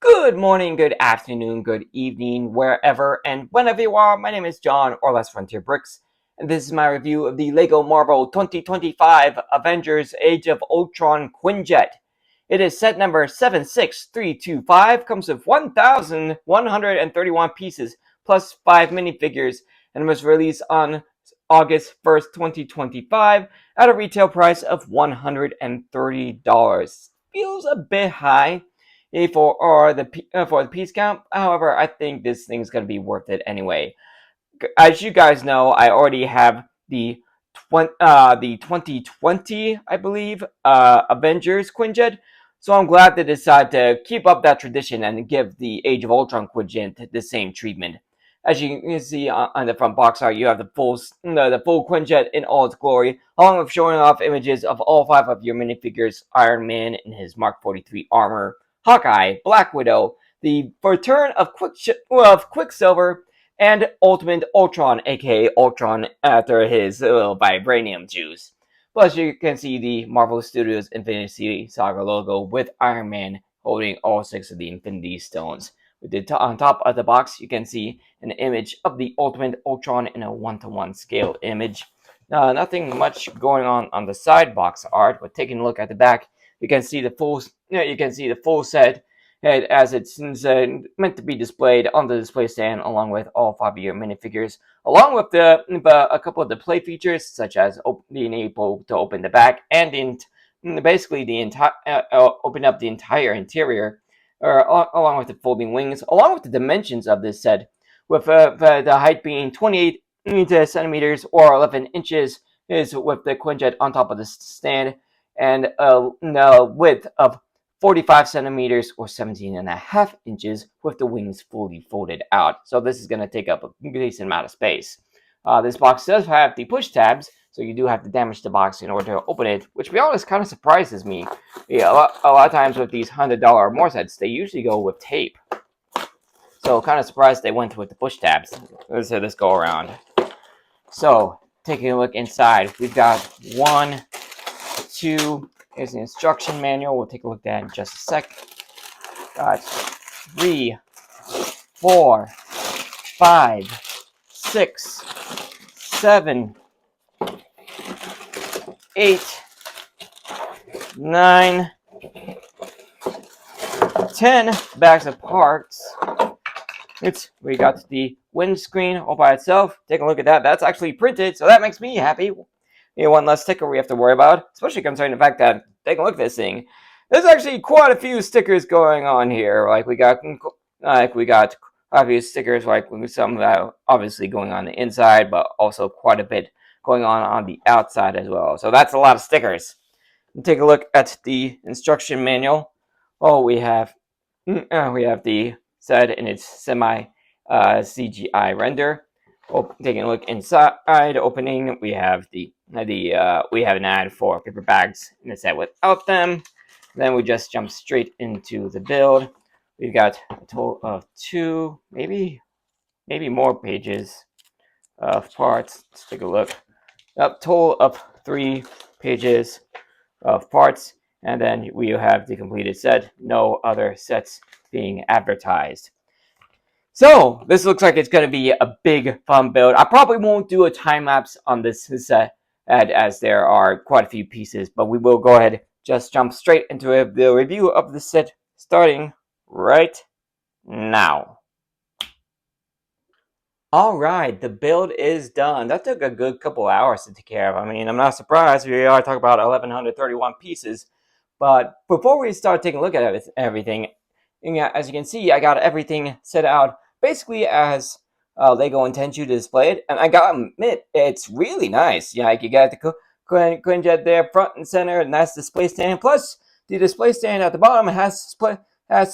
Good morning, good afternoon, good evening, wherever and whenever you are. My name is John, or Less Frontier Bricks, and this is my review of the LEGO Marvel 2025 Avengers Age of Ultron Quinjet. It is set number 76325, comes with 1,131 pieces, plus 5 minifigures, and was released on August 1st, 2025, at a retail price of $130. Feels a bit high for the piece count. However, I think this thing's gonna be worth it anyway. As you guys know, I already have the 2020, I believe, Avengers Quinjet. So I'm glad they decided to keep up that tradition and give the Age of Ultron Quinjet the same treatment. As you can see on the front box art, you have the full Quinjet in all its glory, along with showing off images of all 5 of your minifigures: Iron Man in his Mark 43 armor, Hawkeye, Black Widow, the return of Quicksilver, and Ultimate Ultron, aka Ultron after his vibranium juice. Plus, you can see the Marvel Studios Infinity Saga logo with Iron Man holding all 6 of the Infinity Stones. On top of the box, you can see an image of the Ultimate Ultron in a 1:1 scale image. Nothing much going on the side box art, but taking a look at the back, you can see the full set as it's meant to be displayed on the display stand, along with all 5 of your minifigures, along with a couple of the play features, such as being able to open the back and basically the entire open up the entire interior, along with the folding wings, along with the dimensions of this set, with the height being 28 centimeters or 11 inches, is with the Quinjet on top of the stand, and the width of 45 centimeters or 17.5 inches with the wings fully folded out. So this is going to take up a decent amount of space. This box does have the push tabs, so you do have to damage the box in order to open it, which, to be honest, kind of surprises me. Yeah, a lot of times with these $100 or more sets, they usually go with tape. So kind of surprised they went with the push tabs. Let's say this go around. So taking a look inside, we've got 1, 2. Here's the instruction manual. We'll take a look at that in just a sec. Got 3, 4, 5, 6, 7, 8, 9, 10 bags of parts. We got the windscreen all by itself. Take a look at that. That's actually printed, so that makes me happy. One less sticker we have to worry about, especially considering the fact that, take a look at this thing, there's actually quite a few stickers going on here. We got quite a few stickers, some obviously going on the inside, but also quite a bit going on the outside as well. So that's a lot of stickers. Take a look at the instruction manual. We have the set in its semi CGI render. Taking a look inside, opening, we have we have an ad for paper bags in the set without them. Then we just jump straight into the build. We've got a total of 2, maybe more pages of parts. Let's take a look. A total of 3 pages of parts, and then we have the completed set. No other sets being advertised. So this looks like it's going to be a big fun build. I probably won't do a time lapse on this set as there are quite a few pieces, but we will go ahead, just jump straight into the review of the set, starting right now. Alright, the build is done. That took a good couple hours to take care of. I mean, I'm not surprised. We are talking about 1,131 pieces. But before we start taking a look at everything, as you can see, I got everything set out basically as LEGO intends you to display it. And I gotta admit, it's really nice. You got the Quinjet there front and center, and that's the display stand. Plus, the display stand at the bottom has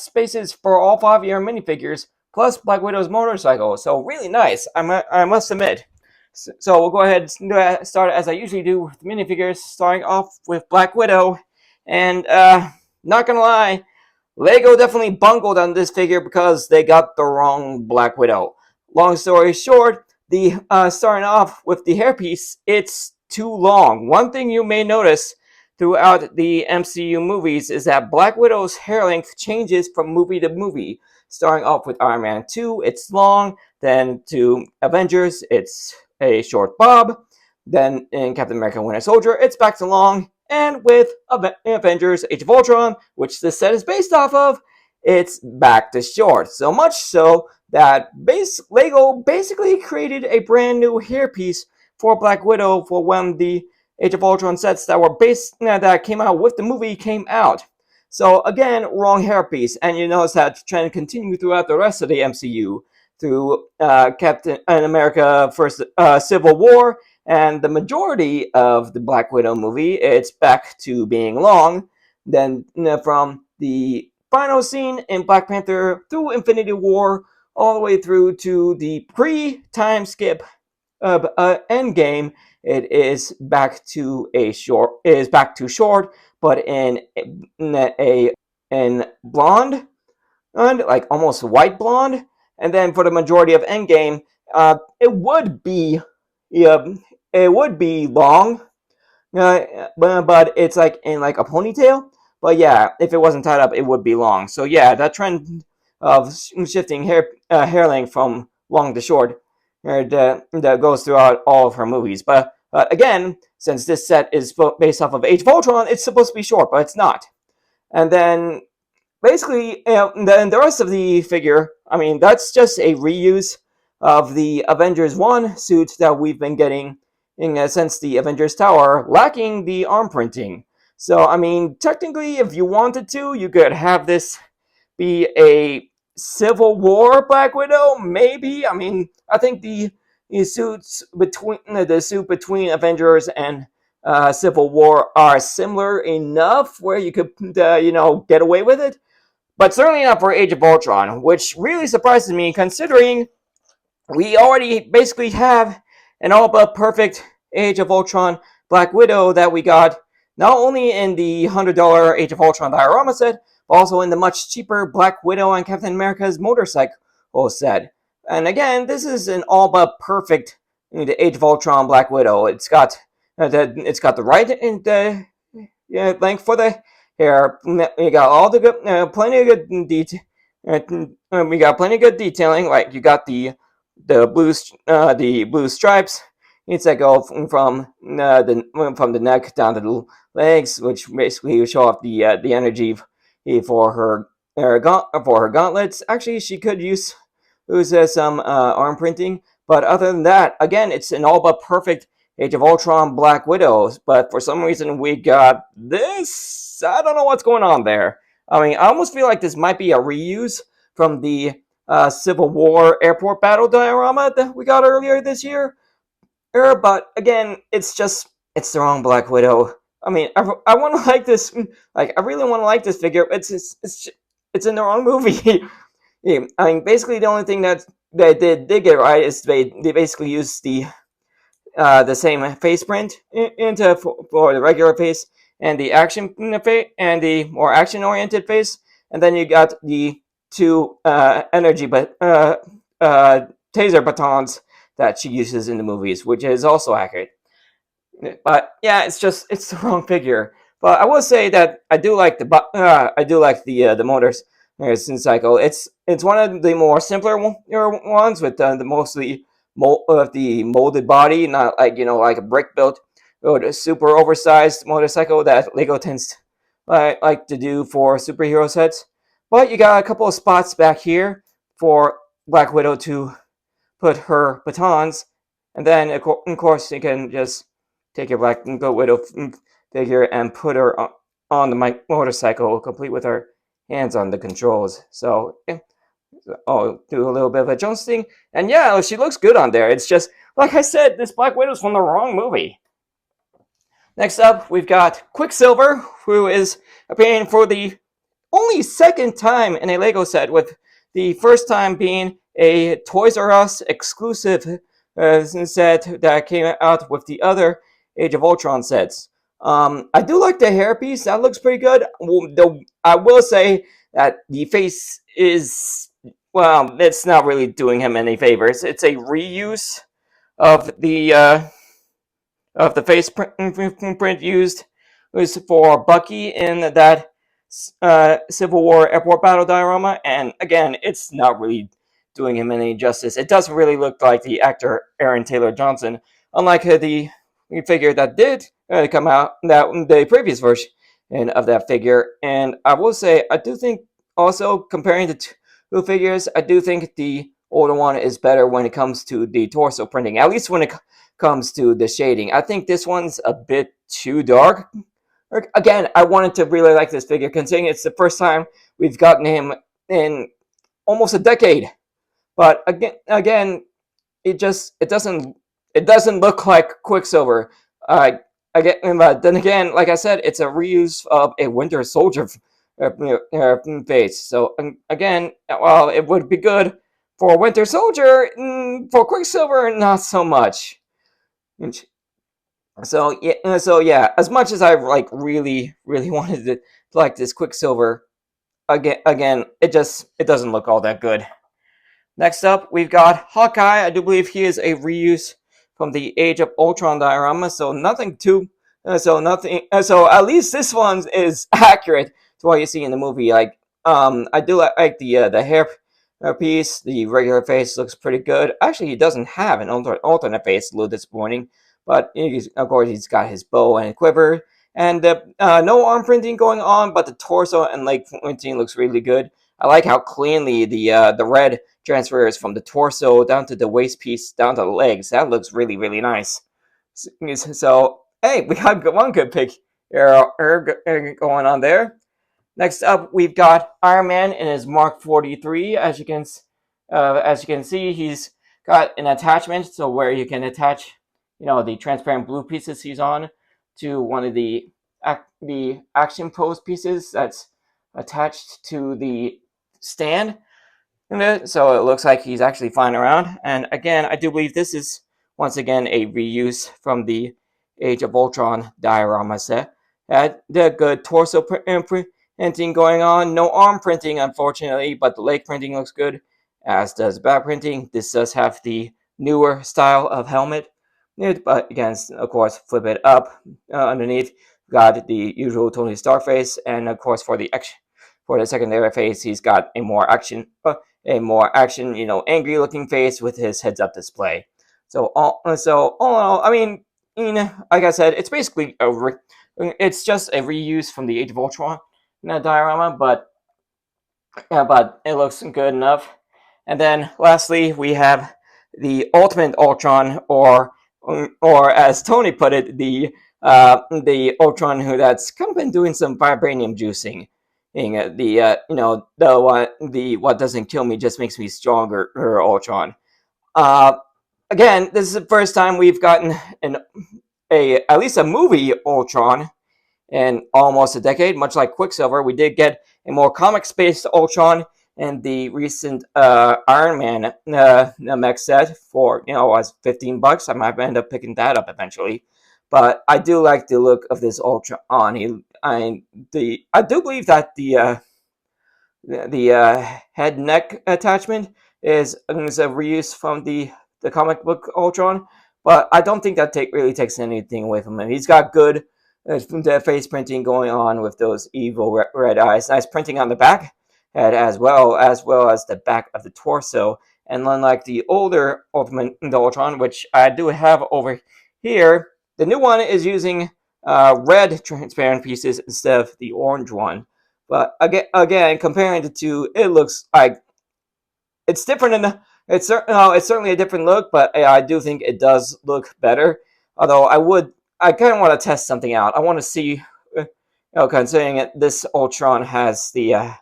spaces for all 5 of your minifigures, plus Black Widow's motorcycle. So really nice, I must admit. So we'll go ahead and start as I usually do with minifigures, starting off with Black Widow. And not gonna lie, LEGO definitely bungled on this figure because they got the wrong Black Widow. Long story short, starting off with the hairpiece, it's too long. One thing you may notice, throughout the MCU movies is that Black Widow's hair length changes from movie to movie. Starting off with Iron Man 2, it's long, then to Avengers, it's a short bob, then in Captain America Winter Soldier, it's back to long, and with Avengers Age of Ultron, which this set is based off of, it's back to short. So much so that Lego basically created a brand new hairpiece for Black Widow for when the Age of Ultron sets that were that came out with the movie came out. So again, wrong hairpiece, and you notice that trend continued throughout the rest of the MCU through Captain America First Civil War, and the majority of the Black Widow movie, it's back to being long. Then from the final scene in Black Panther through Infinity War, all the way through to the pre-time skip of Endgame, it is back to short, but in blonde, and like almost white blonde. And then for the majority of Endgame, it would be yeah, it would be long, but it's like in like a ponytail. But yeah, if it wasn't tied up, it would be long. So yeah, that trend of shifting hair length from long to short that goes throughout all of her movies. But again, since this set is based off of Age of Ultron, it's supposed to be short, but it's not. And then basically, then the rest of the figure, I mean, that's just a reuse of the Avengers 1 suit that we've been getting since the Avengers Tower, lacking the arm printing. So, I mean, technically, if you wanted to, you could have this be a Civil War Black Widow, maybe. I mean, I think the suit between Avengers and Civil War are similar enough where you could, get away with it. But certainly not for Age of Ultron, which really surprises me considering we already basically have an all but perfect Age of Ultron Black Widow that we got not only in the $100 Age of Ultron diorama set, but also in the much cheaper Black Widow and Captain America's motorcycle set. And again, this is an all but perfect the Age of Ultron Black Widow. It's got the right length for the hair. We got all the good, plenty of good detail. We got plenty of good detailing. Like you got the blue stripes. It's like go from the neck down to the legs, which basically show off the energy for her gauntlets. Actually, she could use some arm printing, but other than that, again, it's an all but perfect Age of Ultron Black Widows. But for some reason, we got this. I don't know what's going on there. I mean, I almost feel like this might be a reuse from the Civil War airport battle diorama that we got earlier this year. But again, it's the wrong Black Widow. I mean, I want to like this. Like, I really want to like this figure. It's in the wrong movie. Yeah, I mean, basically, the only thing that they did get right is they basically used the same face print into for the regular face and the action face and the more action oriented face, and then you got the two energy taser batons that she uses in the movies, which is also accurate. But yeah, it's the wrong figure. But I will say that I do like the motors cycle. It's one of the more simpler ones with the mostly the molded body, not like like a brick built or a super oversized motorcycle that Lego tends to like to do for superhero sets. But you got a couple of spots back here for Black Widow to put her batons, and then of course you can just take your Black Widow figure and put her on the motorcycle, complete with her hands on the controls. So I'll do a little bit of adjusting, and yeah, she looks good on there. It's just like I said, this Black Widow's from the wrong movie. Next up, we've got Quicksilver, who is appearing for the only second time in a Lego set, with the first time being a Toys R Us exclusive set that came out with the other Age of Ultron sets. I do like the hairpiece. That looks pretty good. I will say that the face is, well, it's not really doing him any favors. It's a reuse of the face print used was for Bucky in that Civil War airport battle diorama, and again, it's not really doing him any justice. It doesn't really look like the actor Aaron Taylor Johnson, unlike the figure that did come out, that the previous version of that figure. And I will say, I do think also comparing the two figures, I do think the older one is better when it comes to the torso printing, at least when it comes to the shading. I think this one's a bit too dark. Again, I wanted to really like this figure, considering it's the first time we've gotten him in almost a decade. But again, it doesn't look like Quicksilver. Uh, but then again, like I said, it's a reuse of a Winter Soldier face. So again, while it would be good for Winter Soldier, for Quicksilver, not so much. So yeah, as much as I really wanted to like this Quicksilver, again, it doesn't look all that good. Next up, we've got Hawkeye. I do believe he is a reuse from the Age of Ultron diorama, so nothing too, so nothing, so at least this one is accurate to what you see in the movie. I do like the hair piece. The regular face looks pretty good. Actually, he doesn't have an alternate face. A little disappointing, but of course he's got his bow and quiver, and no arm printing going on, but the torso and leg printing looks really good. I like how cleanly the red transfers from the torso down to the waist piece, down to the legs. That looks really, really nice. So hey, we got one good pick going on there. Next up, we've got Iron Man in his Mark 43. As you can see, he's got an attachment, so where you can attach, the transparent blue pieces he's on to one of the action pose pieces that's attached to the stand. So it looks like he's actually flying around. And again, I do believe this is once again a reuse from the Age of Ultron diorama set. Had the good torso printing going on. No arm printing, unfortunately, but the leg printing looks good, as does back printing. This does have the newer style of helmet. But again, of course, flip it up underneath. Got the usual Tony Stark face, and of course for the secondary face, he's got a more action, angry looking face with his heads up display. So all in all, I mean, like I said, it's basically it's just a reuse from the Age of Ultron diorama, but it looks good enough. And then lastly, we have the Ultimate Ultron, or as Tony put it, the Ultron that's kind of been doing some vibranium juicing. The what doesn't kill me just makes me stronger, Ultron. Uh, Again, this is the first time we've gotten at least a movie Ultron in almost a decade. Much like Quicksilver, we did get a more comic-based Ultron in the recent Iron Man mech set for was $15. I might end up picking that up eventually, but I do like the look of this Ultron. I do believe that the head neck attachment is a reuse from the comic book Ultron, but I don't think that really takes anything away from him. He's got good face printing going on with those evil red eyes. Nice printing on the back head as well as the back of the torso. And unlike the older Ultimate Ultron, which I do have over here, the new one is using red transparent pieces instead of the orange one. But again, comparing the two, it looks like it's different. It's certainly a different look, but I do think it does look better. Although I kind of want to test something out. I want to see, considering this Ultron has the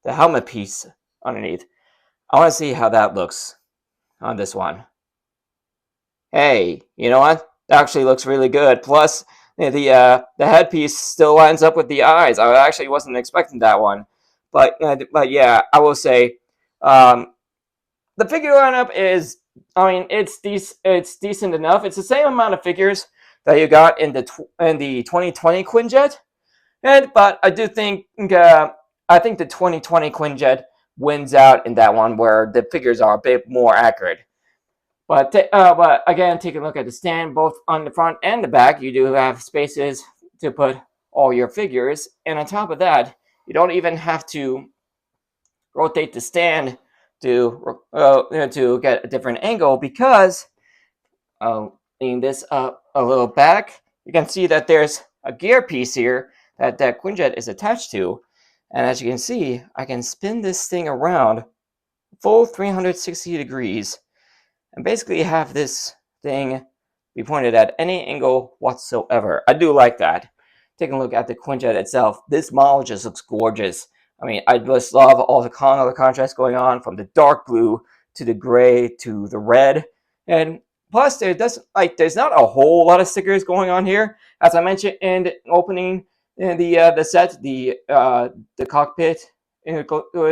helmet piece underneath. I want to see how that looks on this one. Hey, you know what? That actually looks really good. Plus, the headpiece still lines up with the eyes. I actually wasn't expecting that one, but yeah, I will say, the figure lineup is, I mean, it's decent enough. It's the same amount of figures that you got in the 2020 Quinjet, but I do think I think the 2020 Quinjet wins out in that one, where the figures are a bit more accurate. But again, take a look at the stand, both on the front and the back. You do have spaces to put all your figures. And on top of that, you don't even have to rotate the stand to get a different angle, because in this a little back, you can see that there's a gear piece here that Quinjet is attached to. And as you can see, I can spin this thing around full 360 degrees and basically have this thing be pointed at any angle whatsoever. I do like that. Taking a look at the Quinjet itself, this model just looks gorgeous. I mean, I just love all the color contrast going on, from the dark blue to the gray to the red. And plus, there's not a whole lot of stickers going on here. As I mentioned in the opening, in the set, the cockpit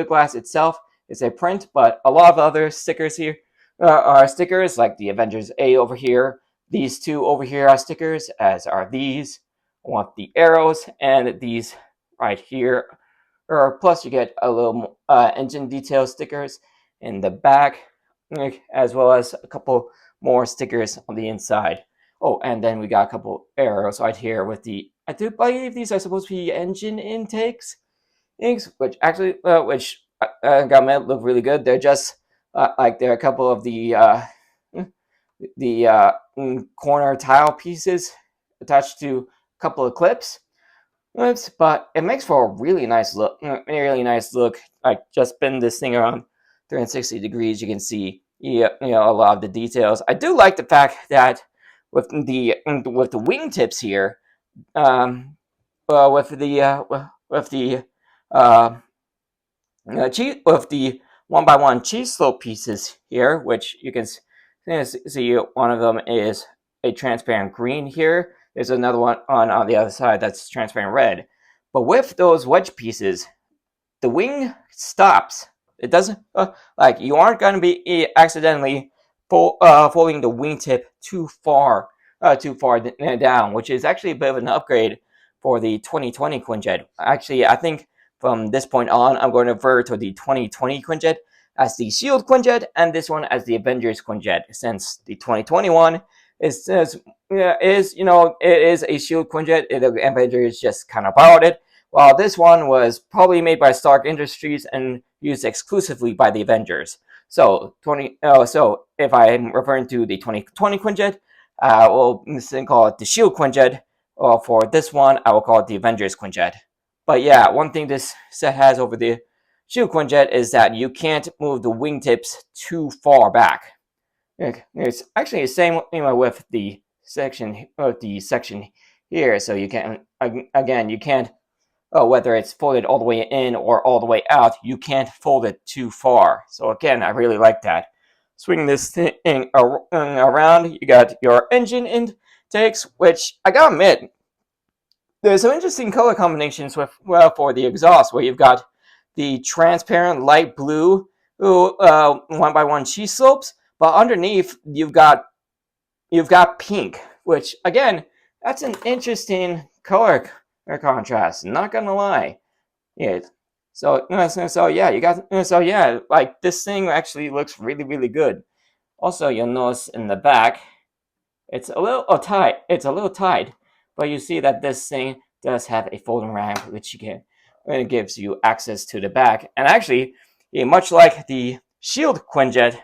glass itself is a print, but a lot of other stickers here are stickers, like the Avengers A over here. These two over here are stickers, as are these. I want the arrows, and these right here. Plus, you get a little engine detail stickers in the back, as well as a couple more stickers on the inside. Oh, and then we got a couple arrows right here with the, I do believe these are supposed to be engine intakes, which actually, got me look really good. They're just like, there are a couple of the corner tile pieces attached to a couple of clips. But it makes for a really nice look. Like, just spin this thing around 360 degrees, you can see a lot of the details. I do like the fact that with the wingtips here, with the 1x1 cheese slope pieces here, which you can see, one of them is a transparent green here. There's another one on the other side that's transparent red. But with those wedge pieces, the wing stops. It doesn't, like, you aren't going to be accidentally folding the wingtip too far down, which is actually a bit of an upgrade for the 2020 Quinjet. Actually, I think from this point on, I'm going to refer to the 2020 Quinjet as the Shield Quinjet, and this one as the Avengers Quinjet, since the 2021 it is a Shield Quinjet. The Avengers just kind of borrowed it, while this one was probably made by Stark Industries and used exclusively by the Avengers. So if I'm referring to the 2020 Quinjet, we'll call it the Shield Quinjet. Or for this one, I will call it the Avengers Quinjet. But yeah, one thing this set has over the Shield Quinjet is that you can't move the wingtips too far back. It's actually the same with the section here. So you can, again, you can't, whether it's folded all the way in or all the way out, you can't fold it too far. So again, I really like that. Swing this thing around, you got your engine intakes, which I gotta admit, there's some interesting color combinations for the exhaust, where you've got the transparent light blue 1x1 cheese slopes, but underneath you've got pink, which again, that's an interesting color contrast. Not gonna lie. Yeah. So yeah, like, this thing actually looks really, really good. Also, you'll notice in the back, it's a little tight. But you see that this thing does have a folding ramp, which it gives you access to the back. And actually, much like the Shield Quinjet,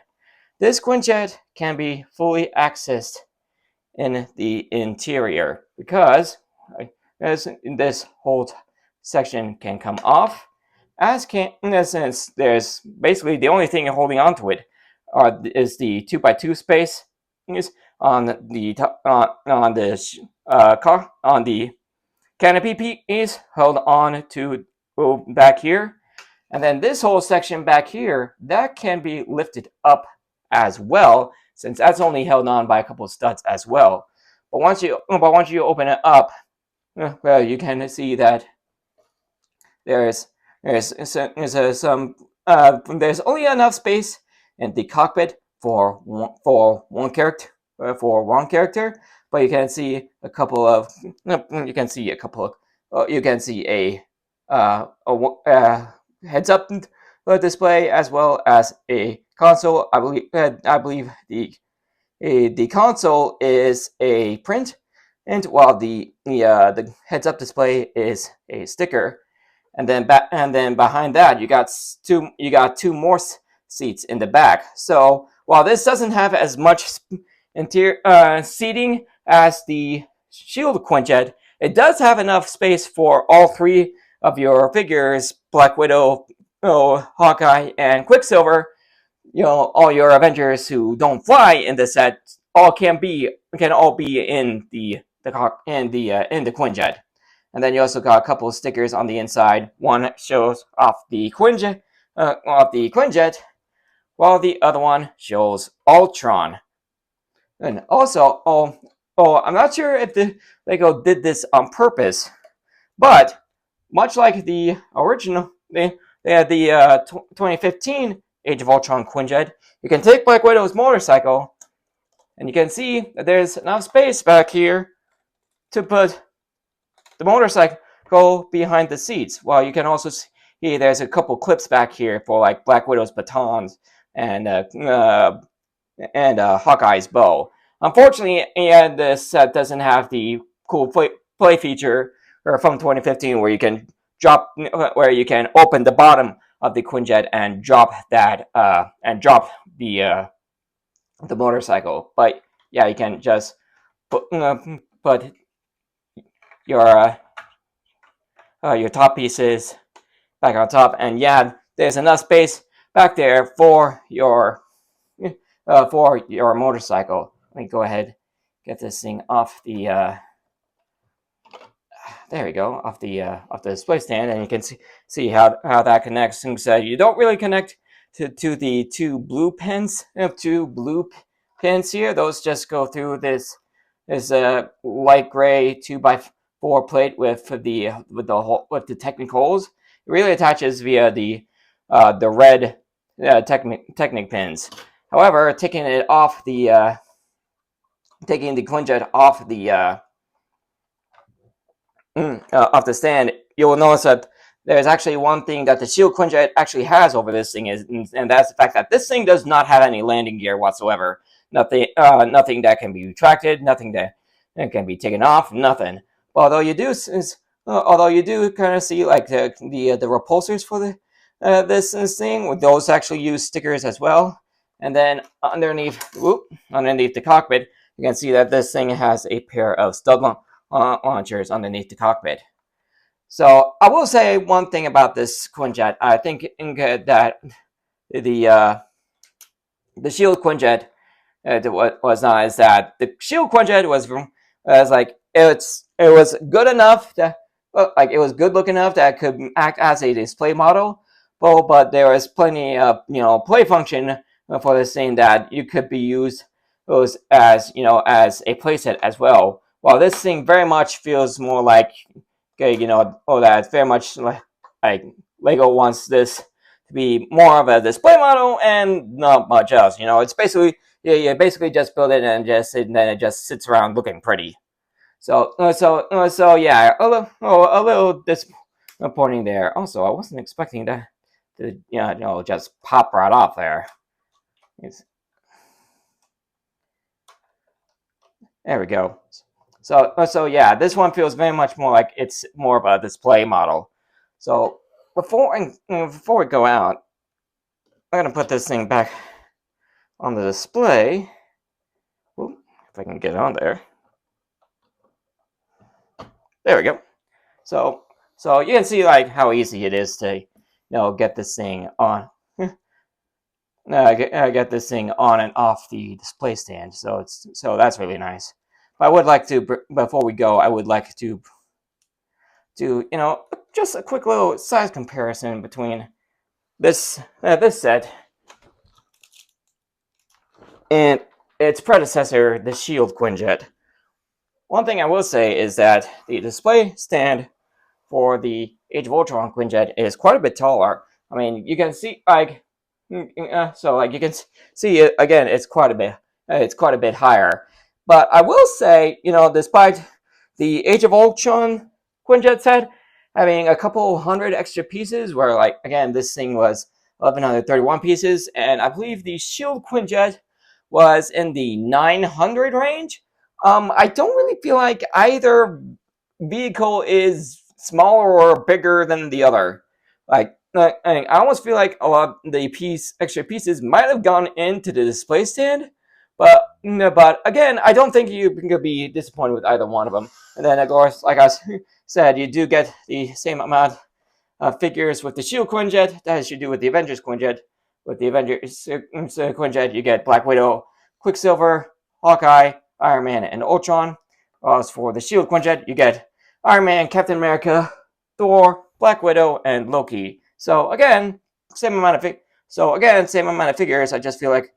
this Quinjet can be fully accessed in the interior, because this whole section can come off. In a sense, there's basically the only thing holding onto it is the 2x2 space on the canopy piece, held on to back here. And then this whole section back here, that can be lifted up as well, since that's only held on by a couple of studs as well. But once you open it up, well, you can see that there's only enough space in the cockpit for one character, but you can see a heads-up display, as well as a console. I believe the console is a print, And while the heads-up display is a sticker, and then behind that you got two more seats in the back. So while this doesn't have as much interior seating as the Shield Quinjet, it does have enough space for all three of your figures: Black Widow, Hawkeye, and Quicksilver. All your Avengers who don't fly in the set can all be in the Quinjet. And then you also got a couple of stickers on the inside. One shows off the Quinjet, while the other one shows Ultron. And also, I'm not sure if the Lego did this on purpose, but much like the original, they had the 2015 Age of Ultron Quinjet. You can take Black Widow's motorcycle, and you can see that there's enough space back here to put the motorcycle behind the seats. While you can also see there's a couple clips back here for like Black Widow's batons and Hawkeye's bow. Unfortunately, this set doesn't have the cool play feature from 2015 where you can open the bottom of the Quinjet and drop the motorcycle. But yeah, you can just put your top pieces back on top, and yeah, there's enough space back there for your motorcycle. Let me go ahead, get this thing off the there we go, off the display stand, and you can see how that connects. Since you don't really connect to the two blue pins here. Those just go through this light gray 2x4 plate with the Technic holes. It really attaches via the red Technic pins. However, taking the Quinjet off the stand, you will notice that there's actually one thing that the Shield Quinjet actually has over this thing, and that's the fact that this thing does not have any landing gear whatsoever. Nothing that can be retracted, nothing that can be taken off, nothing. Although you do kind of see like the repulsors for this thing. Those actually use stickers as well. And then underneath the cockpit, you can see that this thing has a pair of stud launchers underneath the cockpit. So I will say one thing about this Quinjet. I think that the Shield Quinjet was not is that the Shield Quinjet was like it was good enough that it was good looking enough that it could act as a display model, but there was plenty of play function for this thing that you could be used as a playset as well. While this thing very much feels more like that's very much like Lego wants this to be more of a display model and not much else. It's basically you basically just build it and then it just sits around looking pretty. So yeah, a little disappointing there. Also, I wasn't expecting that to just pop right off there. There we go. So yeah, this one feels very much more like it's more of a display model. So before we go out, I'm gonna put this thing back on the display. Ooh, if I can get on there. There we go. So you can see like how easy it is to get this thing on. Get this thing on and off the display stand. So that's really nice. But I would like to, before we go, I would like to just a quick little size comparison between this set and its predecessor, the Shield Quinjet. One thing I will say is that the display stand for the Age of Ultron Quinjet is quite a bit taller. I mean, you can see you can see it again. It's quite a bit higher. But I will say, despite the Age of Ultron Quinjet set having a couple hundred extra pieces, where again this thing was 1,131 pieces, and I believe the Shield Quinjet was in the 900 range. I don't really feel like either vehicle is smaller or bigger than the other. I almost feel like a lot of the extra pieces might have gone into the display stand, but again, I don't think you can be disappointed with either one of them. And then, of course, like I said, you do get the same amount figures with the Shield Quinjet as you do with the Avengers Quinjet. With the Avengers Quinjet, you get Black Widow, Quicksilver, Hawkeye, Iron Man, and Ultron. As for the Shield Quinjet, you get Iron Man, Captain America, Thor, Black Widow, and Loki. So again, same amount of same amount of figures. I just feel like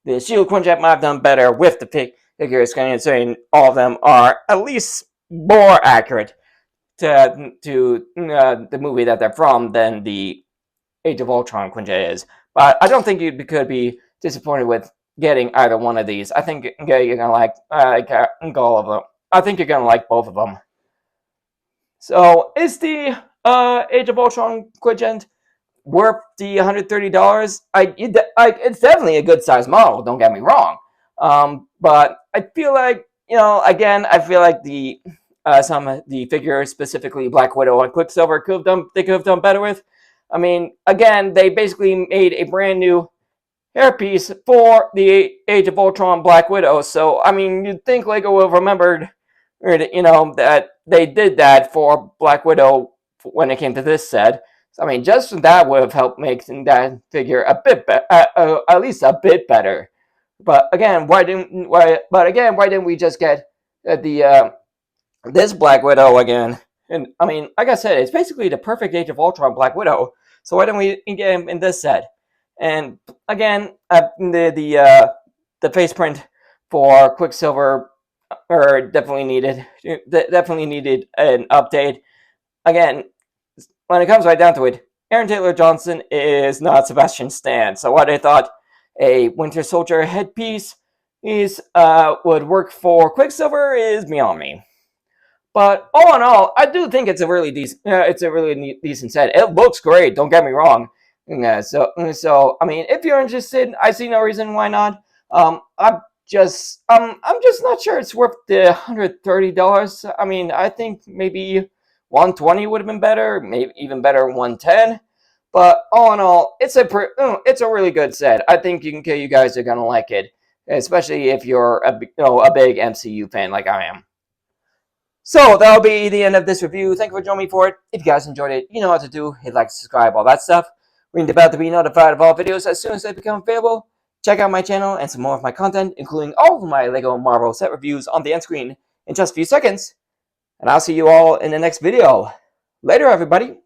the Shield Quinjet might have done better with the figures, saying all of them are at least more accurate to the movie that they're from than the Age of Ultron Quinjet is. But I don't think you could be disappointed with getting either one of these. I think you're gonna like all of them. I think you're gonna like both of them. So is the Age of Ultron Quinjet worth the $130? It's definitely a good size model. Don't get me wrong. But I feel like again, I feel like some of the figures, specifically Black Widow and Quicksilver, they could have done better with. I mean, again, they basically made a brand new hairpiece for the Age of Ultron Black Widow. So I mean, you'd think Lego would have remembered, that they did that for Black Widow when it came to this set. So, I mean, just that would have helped make that figure a bit at least a bit better. But again, why didn't we just get the this Black Widow again? And I mean, like I said, it's basically the perfect Age of Ultron Black Widow. So why don't we get him in this set? And again, the face print for Quicksilver definitely needed an update. Again, when it comes right down to it, Aaron Taylor Johnson is not Sebastian Stan. So what I thought a Winter Soldier headpiece would work for Quicksilver is beyond me. But all in all, I do think it's a really decent set. It looks great. Don't get me wrong. So I mean, if you're interested, I see no reason why not. I'm just not sure it's worth the $130. I mean, I think maybe 120 would have been better, maybe even better 110. But all in all, it's a really good set. I think you guys are gonna like it, especially if you're a big MCU fan like I am. So that'll be the end of this review. Thank you for joining me for it. If you guys enjoyed it, you know what to do. Hit like, subscribe, all that stuff. Ring the bell to be notified of all videos as soon as they become available. Check out my channel and some more of my content, including all of my LEGO Marvel set reviews on the end screen in just a few seconds. And I'll see you all in the next video. Later, everybody.